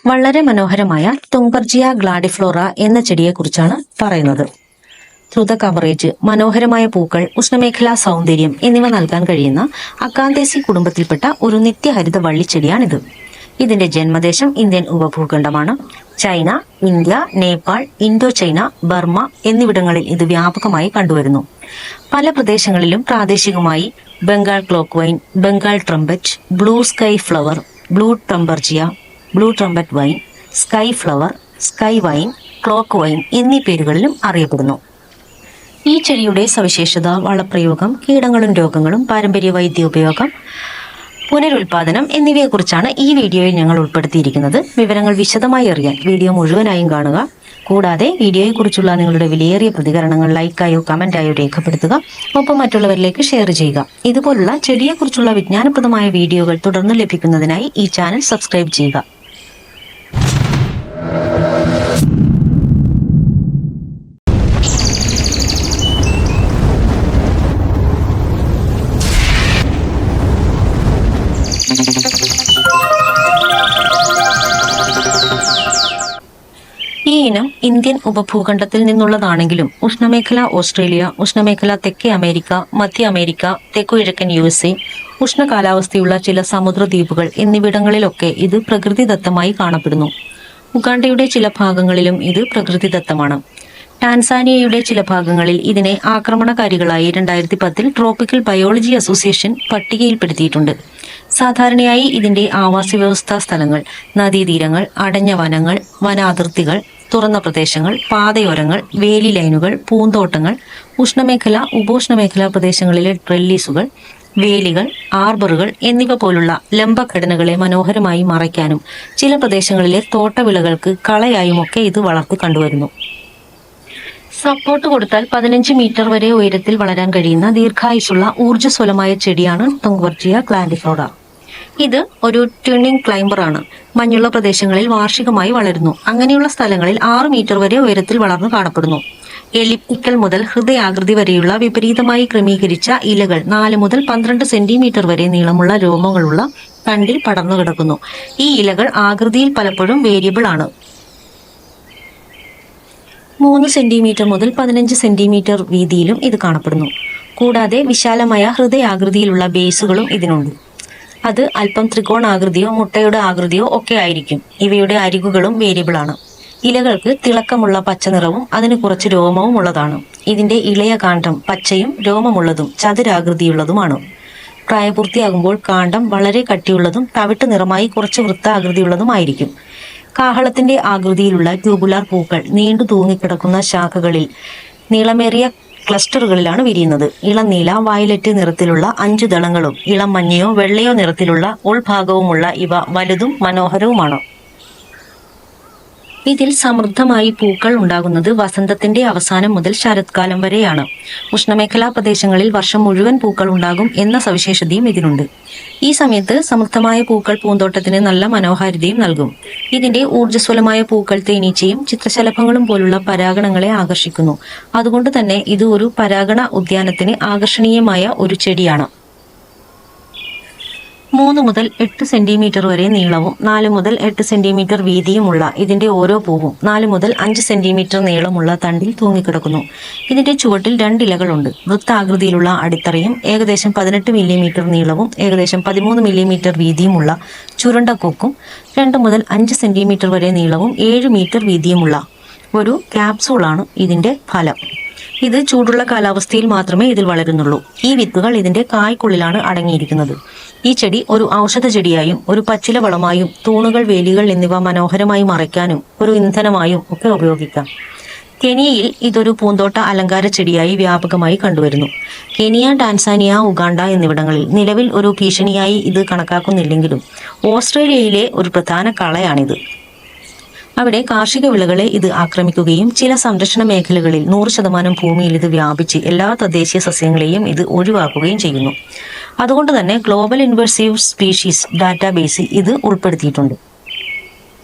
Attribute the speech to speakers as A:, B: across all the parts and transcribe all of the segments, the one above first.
A: വളരെ മനോഹരമായ തുംബർജിയ ഗ്ലാഡിഫ്ലോറ എന്ന ചെടിയെക്കുറിച്ചാണ് പറയുന്നത്. ദ്രുത കവറേജ്, മനോഹരമായ പൂക്കൾ, ഉഷ്ണമേഖലാ സൗന്ദര്യം എന്നിവ നൽകാൻ കഴിയുന്ന അക്കാന്തേസി കുടുംബത്തിൽപ്പെട്ട ഒരു നിത്യഹരിത വള്ളിച്ചെടിയാണിത്. ഇതിന്റെ ജന്മദേശം ഇന്ത്യൻ ഉപഭൂഖണ്ഡമാണ്. China, India, Nepal, Indo China, Burma എന്നിവിടങ്ങളിൽ ഇത് വ്യാപകമായി കണ്ടുവരുന്നു. പല പ്രദേശങ്ങളിലും പ്രാദേശികമായി Bengal clock vine, Bengal trumpet, blue sky flower, blue thunbergia, blue trumpet vine, sky flower, sky vine, clock vine എന്നീ പേരുകളിലും അറിയപ്പെടുന്നു. ഈ ചെടിയുടെ സവിശേഷത, വളപ്രയോഗം, കീടങ്ങളും രോഗങ്ങളും, പാരമ്പര്യ വൈദ്യ ഉപയോഗം, പുനരുൽപാദനം എന്നിവയെക്കുറിച്ചാണ് ഈ വീഡിയോയിൽ ഞങ്ങൾ ഉൾപ്പെടുത്തിയിരിക്കുന്നത്. വിവരങ്ങൾ വിശദമായി അറിയാൻ വീഡിയോ മുഴുവനായും കാണുക. കൂടാതെ വീഡിയോയെക്കുറിച്ചുള്ള നിങ്ങളുടെ വിലയേറിയ പ്രതികരണങ്ങൾ ലൈക്കായോ കമന്റായോ രേഖപ്പെടുത്തുക. ഒപ്പം മറ്റുള്ളവരിലേക്ക് ഷെയർ ചെയ്യുക. ഇതുപോലുള്ള ചെടിയെക്കുറിച്ചുള്ള വിജ്ഞാനപ്രദമായ വീഡിയോകൾ തുടർന്ന് ലഭിക്കുന്നതിനായി ഈ ചാനൽ സബ്സ്ക്രൈബ് ചെയ്യുക. ഈ ഇനം ഇന്ത്യൻ ഉപഭൂഖണ്ഡത്തിൽ നിന്നുള്ളതാണെങ്കിലും ഉഷ്ണമേഖല ഓസ്ട്രേലിയ, ഉഷ്ണമേഖല തെക്കേ അമേരിക്ക, മധ്യ അമേരിക്ക, തെക്കുകിഴക്കൻ USA, ഉഷ്ണ കാലാവസ്ഥയുള്ള ചില സമുദ്രദ്വീപുകൾ എന്നിവിടങ്ങളിലൊക്കെ ഇത് പ്രകൃതിദത്തമായി കാണപ്പെടുന്നു. ഉഗാണ്ടയുടെ ചില ഭാഗങ്ങളിലും ഇത് പ്രകൃതിദത്തമാണ്. ടാൻസാനിയയുടെ ചില ഭാഗങ്ങളിൽ ഇതിനെ ആക്രമണകാരികളായി 2010 ട്രോപ്പിക്കൽ ബയോളജി അസോസിയേഷൻ പട്ടികയിൽപ്പെടുത്തിയിട്ടുണ്ട്. സാധാരണയായി ഇതിന്റെ ആവാസ വ്യവസ്ഥാ സ്ഥലങ്ങൾ നദീതീരങ്ങൾ, അടഞ്ഞ വനങ്ങൾ, വനാതിർത്തികൾ, തുറന്ന പ്രദേശങ്ങൾ, പാതയോരങ്ങൾ, വേലി ലൈനുകൾ, പൂന്തോട്ടങ്ങൾ, ഉഷ്ണമേഖല ഉപോഷ്ണമേഖലാ പ്രദേശങ്ങളിലെ ട്രെല്ലീസുകൾ, വേലികൾ, ആർബറുകൾ എന്നിവ പോലുള്ള ലംബഘടനകളെ മനോഹരമായി മറയ്ക്കാനും ചില പ്രദേശങ്ങളിലെ തോട്ടവിളകൾക്ക് കളയായുമൊക്കെ ഇത് വളർത്തി കണ്ടുവരുന്നു. സപ്പോർട്ട് കൊടുത്താൽ 15 മീറ്റർ വരെ ഉയരത്തിൽ വളരാൻ കഴിയുന്ന ദീർഘായുസുള്ള ഊർജ്ജസ്വലമായ ചെടിയാണ് തുംബർജിയ ഗ്ലാഡിഫ്ലോറ. ഇത് ഒരു ട്വിന്നിംഗ് ക്ലൈംബർ ആണ്. മഞ്ഞുള്ള പ്രദേശങ്ങളിൽ വാർഷികമായി വളരുന്നു. അങ്ങനെയുള്ള സ്ഥലങ്ങളിൽ 6 മീറ്റർ വരെ ഉയരത്തിൽ വളർന്നു കാണപ്പെടുന്നു. എലിപ്റ്റിക്കൽ മുതൽ ഹൃദയാകൃതി വരെയുള്ള വിപരീതമായി ക്രമീകരിച്ച ഇലകൾ 4 മുതൽ 12 സെന്റിമീറ്റർ വരെ നീളമുള്ള രോമങ്ങളുള്ള തണ്ടിൽ പടർന്നു കിടക്കുന്നു. ഈ ഇലകൾ ആകൃതിയിൽ പലപ്പോഴും വേരിയബിൾ ആണ്. 3 സെന്റിമീറ്റർ മുതൽ 15 സെന്റിമീറ്റർ വീതിയിലും ഇത് കാണപ്പെടുന്നു. കൂടാതെ വിശാലമായ ഹൃദയാകൃതിയിലുള്ള ബേസുകളും ഇതിനുണ്ട്. അത് അല്പം ത്രികോണാകൃതിയോ മുട്ടയുടെ ആകൃതിയോ ഒക്കെ ആയിരിക്കും. ഇവയുടെ അരികുകളും വേരിയബിൾ ആണ്. ഇലകൾക്ക് തിളക്കമുള്ള പച്ച നിറവും അതിന് കുറച്ച് രോമവും ഉള്ളതാണ്. ഇതിന്റെ ഇളയ കാണ്ഡം പച്ചയും രോമമുള്ളതും ചതുരാകൃതിയുള്ളതുമാണ്. പ്രായപൂർത്തിയാകുമ്പോൾ കാണ്ഡം വളരെ കട്ടിയുള്ളതും തവിട്ട് നിറമായി കുറച്ച് വൃത്താകൃതിയുള്ളതുമായിരിക്കും. കാഹളത്തിന്റെ ആകൃതിയിലുള്ള ട്യൂബുലാർ പൂക്കൾ നീണ്ടു തൂങ്ങിക്കിടക്കുന്ന ശാഖകളിൽ നീളമേറിയ ക്ലസ്റ്ററുകളിലാണ് വിരിയുന്നത്. ഇളം നീല, വയലറ്റ് നിറത്തിലുള്ള 5 ദളങ്ങളും ഇളം മഞ്ഞയോ വെള്ളയോ നിറത്തിലുള്ള ഉൾഭാഗവുമുള്ള ഇവ വലുതും മനോഹരവുമാണ്. ഇതിൽ സമൃദ്ധമായി പൂക്കൾ ഉണ്ടാകുന്നത് വസന്തത്തിന്റെ അവസാനം മുതൽ ശരത്കാലം വരെയാണ്. ഉഷ്ണമേഖലാ പ്രദേശങ്ങളിൽ വർഷം മുഴുവൻ പൂക്കൾ ഉണ്ടാകും എന്ന സവിശേഷതയും ഇതിനുണ്ട്. ഈ സമയത്ത് സമൃദ്ധമായ പൂക്കൾ പൂന്തോട്ടത്തിന് നല്ല മനോഹാരിതയും നൽകും. ഇതിന്റെ ഊർജ്ജസ്വലമായ പൂക്കൾ തേനീച്ചയും ചിത്രശലഭങ്ങളും പോലുള്ള പരാഗണങ്ങളെ ആകർഷിക്കുന്നു. അതുകൊണ്ട് തന്നെ ഇത് ഒരു പരാഗണ ഉദ്യാനത്തിന് ആകർഷണീയമായ ഒരു ചെടിയാണ്. 3 മുതൽ 8 സെന്റിമീറ്റർ വരെ നീളവും 4 മുതൽ 8 സെന്റിമീറ്റർ വീതിയുമുള്ള ഇതിന്റെ ഓരോ പൂവും 4 മുതൽ 5 സെന്റിമീറ്റർ നീളമുള്ള തണ്ടിൽ തൂങ്ങിക്കിടക്കുന്നു. ഇതിന്റെ ചുവട്ടിൽ 2 ഇലകളുണ്ട്. വൃത്താകൃതിയിലുള്ള അടിത്തറയും ഏകദേശം 18 മില്ലിമീറ്റർ നീളവും ഏകദേശം 13 മില്ലിമീറ്റർ വീതിയുമുള്ള ചുരുണ്ട കൊക്കും 2 മുതൽ 5 സെന്റിമീറ്റർ വരെ നീളവും 7 മീറ്റർ വീതിയുമുള്ള ഒരു ക്യാപ്സൂളാണ് ഇതിന്റെ ഫലം. ഇത് ചൂടുള്ള കാലാവസ്ഥയിൽ മാത്രമേ ഇതിൽ വളരുന്നുള്ളൂ. ഈ വിത്തുകൾ ഇതിന്റെ കായ്ക്കുള്ളിലാണ് അടങ്ങിയിരിക്കുന്നത്. ഈ ചെടി ഒരു ഔഷധ ചെടിയായും ഒരു പച്ചില വളമായും തൂണുകൾ, വേലികൾ എന്നിവ മനോഹരമായി മറയ്ക്കാനും ഒരു ഇന്ധനമായും ഒക്കെ ഉപയോഗിക്കാം. കെനിയയിൽ ഇതൊരു പൂന്തോട്ട അലങ്കാര ചെടിയായി വ്യാപകമായി കണ്ടുവരുന്നു. കെനിയ, ടാൻസാനിയ, ഉഗാണ്ട എന്നിവിടങ്ങളിൽ നിലവിൽ ഒരു ഭീഷണിയായി ഇത് കണക്കാക്കുന്നില്ലെങ്കിലും ഓസ്ട്രേലിയയിലെ ഒരു പ്രധാന കളയാണിത്. അവിടെ കാർഷിക വിളകളെ ഇത് ആക്രമിക്കുകയും ചില സംരക്ഷണ മേഖലകളിൽ 100% ഭൂമിയിൽ ഇത് വ്യാപിച്ച് എല്ലാ തദ്ദേശീയ സസ്യങ്ങളെയും ഇത് ഒഴിവാക്കുകയും ചെയ്യുന്നു. അതുകൊണ്ട് തന്നെ ഗ്ലോബൽ ഇൻവേസീവ് സ്പീഷീസ് ഡാറ്റാബേസിൽ ഇത് ഉൾപ്പെടുത്തിയിട്ടുണ്ട്.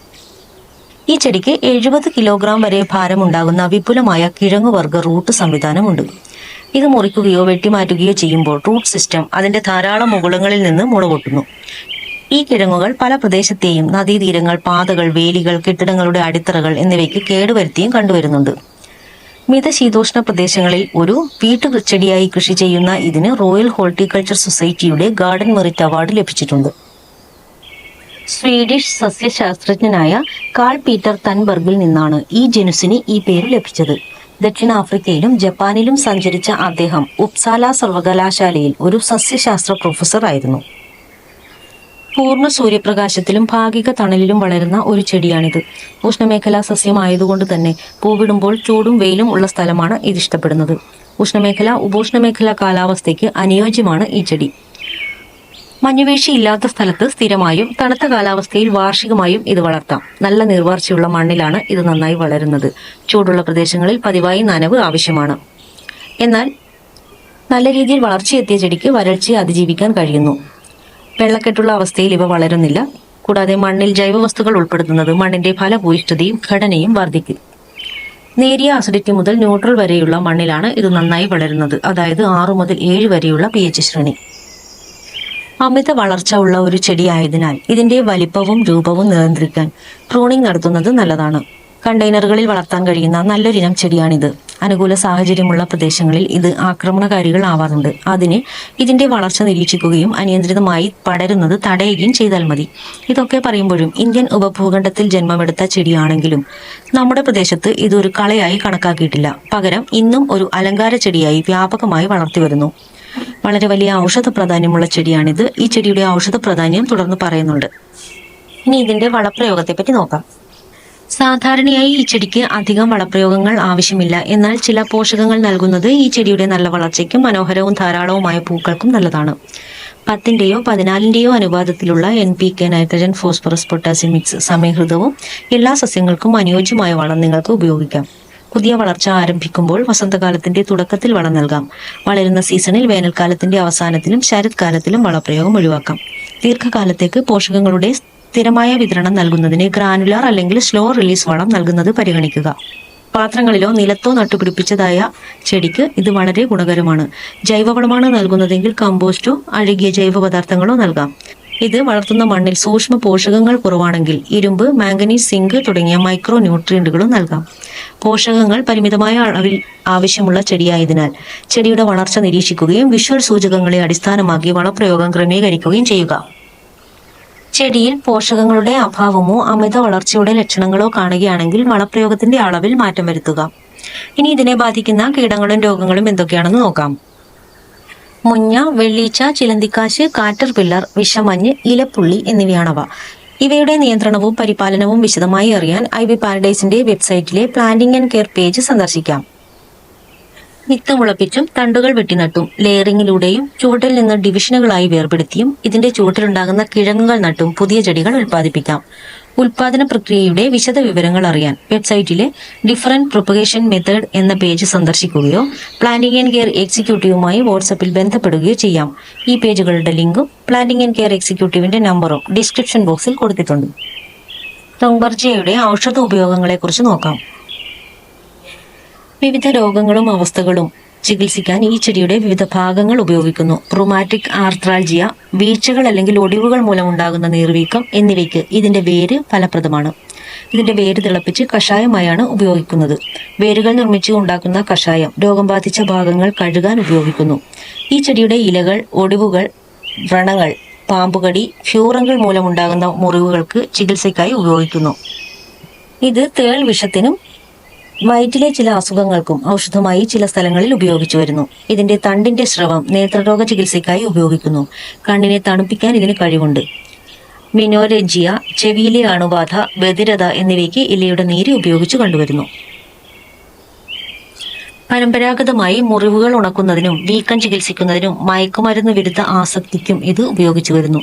A: ഈ ചെടിക്ക് 70 കിലോഗ്രാം വരെ ഭാരമുണ്ടാകുന്ന വിപുലമായ കിഴങ്ങുവർഗ റൂട്ട് സംവിധാനമുണ്ട്. ഇത് മുറിക്കുകയോ വെട്ടിമാറ്റുകയോ ചെയ്യുമ്പോൾ റൂട്ട് സിസ്റ്റം അതിന്റെ ധാരാളം മുകുളങ്ങളിൽ നിന്ന് മുളപൊട്ടുന്നു. ഈ കിഴങ്ങുകൾ പല പ്രദേശത്തെയും നദീതീരങ്ങൾ, പാതകൾ, വേലികൾ, കെട്ടിടങ്ങളുടെ അടിത്തറകൾ എന്നിവയ്ക്ക് കേടുവരുത്തിയും കണ്ടുവരുന്നുണ്ട്. മിതശീതോഷ്ണ പ്രദേശങ്ങളിൽ ഒരു വീട്ടുചെടിയായി കൃഷി ചെയ്യുന്ന ഇതിന് റോയൽ ഹോർട്ടിക്കൾച്ചർ സൊസൈറ്റിയുടെ ഗാർഡൻ മെറിറ്റ് അവാർഡ് ലഭിച്ചിട്ടുണ്ട്. സ്വീഡിഷ് സസ്യശാസ്ത്രജ്ഞനായ കാൾ പീറ്റർ തൻബർഗിൽ നിന്നാണ് ഈ ജനുസിന് ഈ പേര് ലഭിച്ചത്. ദക്ഷിണാഫ്രിക്കയിലും ജപ്പാനിലും സഞ്ചരിച്ച അദ്ദേഹം ഉപ്സാല സർവകലാശാലയിൽ ഒരു സസ്യശാസ്ത്ര പ്രൊഫസർ ആയിരുന്നു. പൂർണ്ണ സൂര്യപ്രകാശത്തിലും ഭാഗിക തണലിലും വളരുന്ന ഒരു ചെടിയാണിത്. ഉഷ്ണമേഖലാ സസ്യമായതുകൊണ്ട് തന്നെ പൂവിടുമ്പോൾ ചൂടും വെയിലും ഉള്ള സ്ഥലമാണ് ഇതിഷ്ടപ്പെടുന്നത്. ഉഷ്ണമേഖല, ഉപോഷ്ണമേഖലാ കാലാവസ്ഥയ്ക്ക് അനുയോജ്യമാണ് ഈ ചെടി. മഞ്ഞുവീഴ്ച ഇല്ലാത്ത സ്ഥലത്ത് സ്ഥിരമായും തണുത്ത കാലാവസ്ഥയിൽ വാർഷികമായും ഇത് വളർത്താം. നല്ല നീർവാർച്ചയുള്ള മണ്ണിലാണ് ഇത് നന്നായി വളരുന്നത്. ചൂടുള്ള പ്രദേശങ്ങളിൽ പതിവായി നനവ് ആവശ്യമാണ്. എന്നാൽ നല്ല രീതിയിൽ വളർച്ചയെത്തിയ ചെടിക്ക് വരൾച്ചയെ അതിജീവിക്കാൻ കഴിയുന്നു. വെള്ളക്കെട്ടുള്ള അവസ്ഥയിൽ ഇവ വളരുന്നില്ല. കൂടാതെ മണ്ണിൽ ജൈവവസ്തുക്കൾ ഉൾപ്പെടുത്തുന്നത് മണ്ണിന്റെ ഫലഭൂയിഷ്ഠതയും ഘടനയും വർദ്ധിക്കും. നേരിയ അസിഡിറ്റി മുതൽ ന്യൂട്രൽ വരെയുള്ള മണ്ണിലാണ് ഇത് നന്നായി വളരുന്നത്. അതായത് 6 മുതൽ 7 വരെയുള്ള pH ശ്രേണി. അമിത വളർച്ച ഉള്ള ഒരു ചെടിയായതിനാൽ ഇതിന്റെ വലിപ്പവും രൂപവും നിയന്ത്രിക്കാൻ പ്രൂണിംഗ് നടത്തുന്നത് നല്ലതാണ്. കണ്ടെയ്നറുകളിൽ വളർത്താൻ കഴിയുന്ന നല്ലൊരിനം ചെടിയാണിത്. അനുകൂല സാഹചര്യമുള്ള പ്രദേശങ്ങളിൽ ഇത് ആക്രമണകാരികൾ ആവാറുണ്ട്. അതിന് ഇതിന്റെ വളർച്ച നിരീക്ഷിക്കുകയും അനിയന്ത്രിതമായി പടരുന്നത് തടയുകയും ചെയ്താൽ മതി. ഇതൊക്കെ പറയുമ്പോഴും ഇന്ത്യൻ ഉപഭൂഖണ്ഡത്തിൽ ജന്മമെടുത്ത ചെടിയാണെങ്കിലും നമ്മുടെ പ്രദേശത്ത് ഇതൊരു കളയായി കണക്കാക്കിയിട്ടില്ല. പകരം ഇന്നും ഒരു അലങ്കാര ചെടിയായി വ്യാപകമായി വളർത്തിവരുന്നു. വളരെ വലിയ ഔഷധ പ്രാധാന്യമുള്ള ചെടിയാണിത്. ഈ ചെടിയുടെ ഔഷധ പ്രാധാന്യം തുടർന്ന് പറയുന്നുണ്ട്. ഇനി ഇതിന്റെ വളപ്രയോഗത്തെ പറ്റി നോക്കാം. സാധാരണയായി ഈ ചെടിക്ക് അധികം വളപ്രയോഗങ്ങൾ ആവശ്യമില്ല. എന്നാൽ ചില പോഷകങ്ങൾ നൽകുന്നത് ഈ ചെടിയുടെ നല്ല വളർച്ചയ്ക്കും മനോഹരവും ധാരാളവുമായ പൂക്കൾക്കും നല്ലതാണ്. 10ന്റെയോ 14ന്റെയോ അനുപാതത്തിലുള്ള NPK, nitrogen, phosphorus, potassium mix സമീകൃതവും എല്ലാ സസ്യങ്ങൾക്കും അനുയോജ്യമായ വളം നിങ്ങൾക്ക് ഉപയോഗിക്കാം. പുതിയ വളർച്ച ആരംഭിക്കുമ്പോൾ വസന്തകാലത്തിന്റെ തുടക്കത്തിൽ വളം നൽകാം. വളരുന്ന സീസണിൽ വേനൽക്കാലത്തിന്റെ അവസാനത്തിലും ശരത്കാലത്തിലും വളപ്രയോഗം ഒഴിവാക്കാം. ദീർഘകാലത്തേക്ക് പോഷകങ്ങളുടെ സ്ഥിരമായ വിതരണം നൽകുന്നതിന് ഗ്രാനുലാർ അല്ലെങ്കിൽ സ്ലോ റിലീസ് വളം നൽകുന്നത് പരിഗണിക്കുക. പാത്രങ്ങളിലോ നിലത്തോ നട്ടുപിടിപ്പിച്ചതായ ചെടിക്ക് ഇത് വളരെ ഗുണകരമാണ്. ജൈവവളമാണ് നൽകുന്നതെങ്കിൽ കമ്പോസ്റ്റോ അഴുകിയ ജൈവ പദാർത്ഥങ്ങളോ നൽകാം. ഇത് വളർത്തുന്ന മണ്ണിൽ സൂക്ഷ്മ പോഷകങ്ങൾ കുറവാണെങ്കിൽ ഇരുമ്പ്, മാംഗനീസ്, സിങ്ക് തുടങ്ങിയ മൈക്രോ ന്യൂട്രിയന്റുകളും നൽകാം. പോഷകങ്ങൾ പരിമിതമായ അളവിൽ ആവശ്യമുള്ള ചെടിയായതിനാൽ ചെടിയുടെ വളർച്ച നിരീക്ഷിക്കുകയും വിഷ്വൽ സൂചകങ്ങളെ അടിസ്ഥാനമാക്കി വളപ്രയോഗം ക്രമീകരിക്കുകയും ചെയ്യുക. ചെടിയിൽ പോഷകങ്ങളുടെ അഭാവമോ അമിത വളർച്ചയുടെ ലക്ഷണങ്ങളോ കാണുകയാണെങ്കിൽ വളപ്രയോഗത്തിന്റെ അളവിൽ മാറ്റം വരുത്തുക. ഇനി ഇതിനെ ബാധിക്കുന്ന കീടങ്ങളും രോഗങ്ങളും എന്തൊക്കെയാണെന്ന് നോക്കാം. മുഞ്ഞ, വെള്ളീച്ച, ചിലന്തിക്കാശ്, കാറ്റർപില്ലർ, വിഷമഞ്ഞ്, ഇലപ്പുള്ളി എന്നിവയാണവ. ഇവയുടെ നിയന്ത്രണവും പരിപാലനവും വിശദമായി അറിയാൻ ഐവി പാരഡൈസിന്റെ വെബ്സൈറ്റിലെ പ്ലാന്റിംഗ് ആൻഡ് കെയർ പേജ് സന്ദർശിക്കാം. വിത്ത് മുളപ്പിച്ചും തണ്ടുകൾ വെട്ടിനട്ടും ലെയറിങ്ങിലൂടെയും ചുവട്ടിൽ നിന്ന് ഡിവിഷനുകളായി വേർപെടുത്തിയും ഇതിന്റെ ചുവട്ടിലുണ്ടാകുന്ന കിഴങ്ങുകൾ നട്ടും പുതിയ ചെടികൾ ഉൽപ്പാദിപ്പിക്കാം. ഉൽപാദന പ്രക്രിയയുടെ വിശദ വിവരങ്ങൾ അറിയാൻ വെബ്സൈറ്റിലെ ഡിഫറൻറ്റ് പ്രൊപ്പഗേഷൻ മെത്തേഡ് എന്ന പേജ് സന്ദർശിക്കുകയോ പ്ലാന്റിംഗ് ആൻഡ് കെയർ എക്സിക്യൂട്ടീവുമായി വാട്സപ്പിൽ ബന്ധപ്പെടുകയോ ചെയ്യാം. ഈ പേജുകളുടെ ലിങ്കും പ്ലാന്റിംഗ് ആൻഡ് കെയർ എക്സിക്യൂട്ടീവിന്റെ നമ്പറും ഡിസ്ക്രിപ്ഷൻ ബോക്സിൽ കൊടുത്തിട്ടുണ്ട്. തൊങ്ബർജിയയുടെ ഔഷധ ഉപയോഗങ്ങളെക്കുറിച്ച് നോക്കാം. വിവിധ രോഗങ്ങളും അവസ്ഥകളും ചികിത്സിക്കാൻ ഈ ചെടിയുടെ വിവിധ ഭാഗങ്ങൾ ഉപയോഗിക്കുന്നു. റുമാറ്റിക് ആർത്രാൾജിയ, വീഴ്ചകൾ അല്ലെങ്കിൽ ഒടിവുകൾ മൂലമുണ്ടാകുന്ന നീർവീക്കം എന്നിവയ്ക്ക് ഇതിന്റെ വേര് ഫലപ്രദമാണ്. ഇതിന്റെ വേര് തിളപ്പിച്ച് കഷായമായാണ് ഉപയോഗിക്കുന്നത്. വേരുകൾ നിർമ്മിച്ച് ഉണ്ടാക്കുന്ന കഷായം രോഗം ബാധിച്ച ഭാഗങ്ങൾ കഴുകാൻ ഉപയോഗിക്കുന്നു. ഈ ചെടിയുടെ ഇലകൾ ഒടിവുകൾ, വ്രണങ്ങൾ, പാമ്പുകടി, ഫ്യൂറങ്ങൾ മൂലമുണ്ടാകുന്ന മുറിവുകൾക്ക് ചികിത്സയ്ക്കായി ഉപയോഗിക്കുന്നു. ഇത് തേൾ വിഷത്തിനും വയറ്റിലെ ചില അസുഖങ്ങൾക്കും ഔഷധമായി ചില സ്ഥലങ്ങളിൽ ഉപയോഗിച്ചു വരുന്നു. ഇതിന്റെ തണ്ടിന്റെ സ്രവം നേത്രരോഗ ചികിത്സയ്ക്കായി ഉപയോഗിക്കുന്നു. കണ്ണിനെ തണുപ്പിക്കാൻ ഇതിന് കഴിവുണ്ട്. മിനോരെജിയ, ചെവിയിലെ അണുബാധ, ബധിരത എന്നിവയ്ക്ക് ഇലയുടെ നീര് ഉപയോഗിച്ചു കണ്ടുവരുന്നു. പരമ്പരാഗതമായി മുറിവുകൾ ഉണക്കുന്നതിനും വീക്കം ചികിത്സിക്കുന്നതിനും മയക്കുമരുന്ന് വിരുദ്ധ ആസക്തിക്കും ഇത് ഉപയോഗിച്ചു വരുന്നു.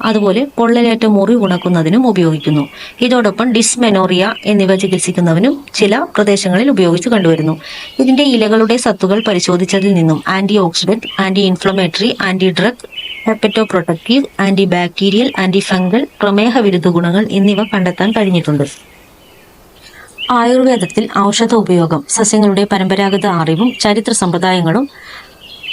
A: അതുപോലെ പൊള്ളലേറ്റ മുറി ഉണക്കുന്നതിനും ഉപയോഗിക്കുന്നു. ഇതോടൊപ്പം ഡിസ്മെനോറിയ എന്നിവ ചികിത്സിക്കുന്നതിനും ചില പ്രദേശങ്ങളിൽ ഉപയോഗിച്ചു കണ്ടുവരുന്നു. ഇതിന്റെ ഇലകളുടെ സത്തുകൾ പരിശോധിച്ചതിൽ നിന്നും antioxidant, anti inflammatory, anti drug hepatoprotective, antibacterial, antifungal, പ്രമേഹ വിരുദ്ധ ഗുണങ്ങൾ എന്നിവ കണ്ടെത്താൻ കഴിഞ്ഞിട്ടുണ്ട്. ആയുർവേദത്തിൽ ഔഷധ ഉപയോഗം സസ്യങ്ങളുടെ പരമ്പരാഗത അറിവും ചരിത്ര സമ്പ്രദായങ്ങളും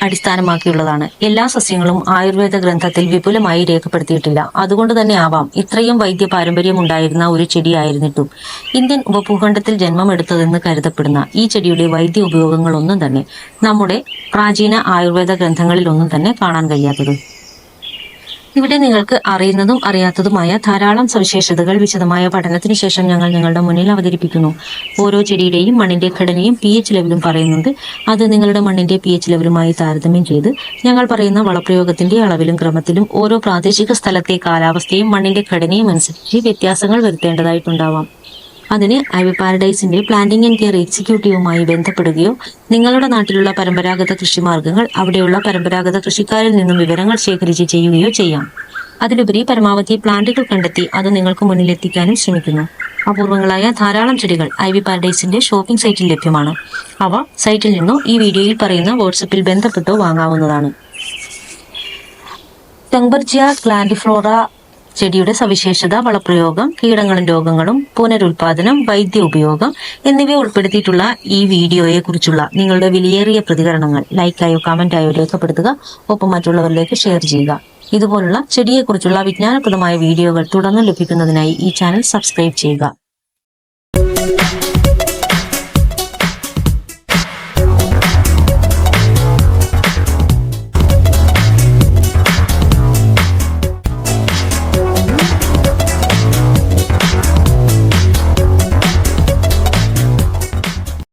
A: അടിസ്ഥാനമാക്കിയുള്ളതാണ്. എല്ലാ സസ്യങ്ങളും ആയുർവേദ ഗ്രന്ഥത്തിൽ വിപുലമായി രേഖപ്പെടുത്തിയിട്ടില്ല. അതുകൊണ്ട് തന്നെ ആവാം ഇത്രയും വൈദ്യ പാരമ്പര്യമുണ്ടായിരുന്ന ഒരു ചെടിയായിരുന്നിട്ടും ഇന്ത്യൻ ഉപഭൂഖണ്ഡത്തിൽ ജന്മമെടുത്തതെന്ന് കരുതപ്പെടുന്ന ഈ ചെടിയുടെ വൈദ്യ ഉപയോഗങ്ങളൊന്നും തന്നെ നമ്മുടെ പ്രാചീന ആയുർവേദ ഗ്രന്ഥങ്ങളിൽ ഒന്നും തന്നെ കാണാൻ കഴിയാത്തത്. ഇവിടെ നിങ്ങൾക്ക് അറിയുന്നതും അറിയാത്തതുമായ ധാരാളം സവിശേഷതകൾ വിശദമായ പഠനത്തിന് ശേഷം ഞങ്ങൾ നിങ്ങളുടെ മുന്നിൽ അവതരിപ്പിക്കുന്നു. ഓരോ ചെടിയുടെയും മണ്ണിന്റെ ഘടനയും pH ലെവലും പറയുന്നുണ്ട്. അത് നിങ്ങളുടെ മണ്ണിന്റെ pH ലെവലുമായി താരതമ്യം ചെയ്ത് ഞങ്ങൾ പറയുന്ന വളപ്രയോഗത്തിന്റെ അളവിലും ക്രമത്തിലും ഓരോ പ്രാദേശിക സ്ഥലത്തെ കാലാവസ്ഥയും മണ്ണിന്റെ ഘടനയും അനുസരിച്ച് വ്യത്യാസങ്ങൾ വരുത്തേണ്ടതായിട്ടുണ്ടാവാം. അതിന് ഐവി പാരഡൈസിന്റെ പ്ലാന്റിംഗ് ആൻഡ് കെയർ എക്സിക്യൂട്ടീവുമായി ബന്ധപ്പെടുകയോ നിങ്ങളുടെ നാട്ടിലുള്ള പരമ്പരാഗത കൃഷിമാർഗങ്ങൾ അവിടെയുള്ള പരമ്പരാഗത കൃഷിക്കാരിൽ നിന്നും വിവരങ്ങൾ ശേഖരിച്ച് ചെയ്യുകയോ ചെയ്യാം. അതിലുപരി പരമാവധി പ്ലാന്റുകൾ കണ്ടെത്തി അത് നിങ്ങൾക്ക് മുന്നിൽ എത്തിക്കാനും ശ്രമിക്കുന്നു. അപൂർവങ്ങളായ ധാരാളം ചെടികൾ ഐവി പാരഡൈസിന്റെ ഷോപ്പിംഗ് സൈറ്റിൽ ലഭ്യമാണ്. അവ സൈറ്റിൽ നിന്നോ ഈ വീഡിയോയിൽ പറയുന്ന വാട്സപ്പിൽ ബന്ധപ്പെട്ടോ വാങ്ങാവുന്നതാണ്. തെങ്ബർജിയ ഗ്ലാൻഡിഫ്ലോറ ചെടിയുടെ സവിശേഷത, വളപ്രയോഗം, കീടങ്ങളും രോഗങ്ങളും, പുനരുൽപാദനം, വൈദ്യ ഉപയോഗം എന്നിവ ഉൾപ്പെടുത്തിയിട്ടുള്ള ഈ വീഡിയോയെ കുറിച്ചുള്ള നിങ്ങളുടെ വിലയേറിയ പ്രതികരണങ്ങൾ ലൈക്കായോ കമന്റായോ രേഖപ്പെടുത്തുക. ഒപ്പം മറ്റുള്ളവരിലേക്ക് ഷെയർ ചെയ്യുക. ഇതുപോലുള്ള ചെടിയെക്കുറിച്ചുള്ള വിജ്ഞാനപ്രദമായ വീഡിയോകൾ തുടർന്ന് ലഭിക്കുന്നതിനായി ഈ ചാനൽ സബ്സ്ക്രൈബ് ചെയ്യുക.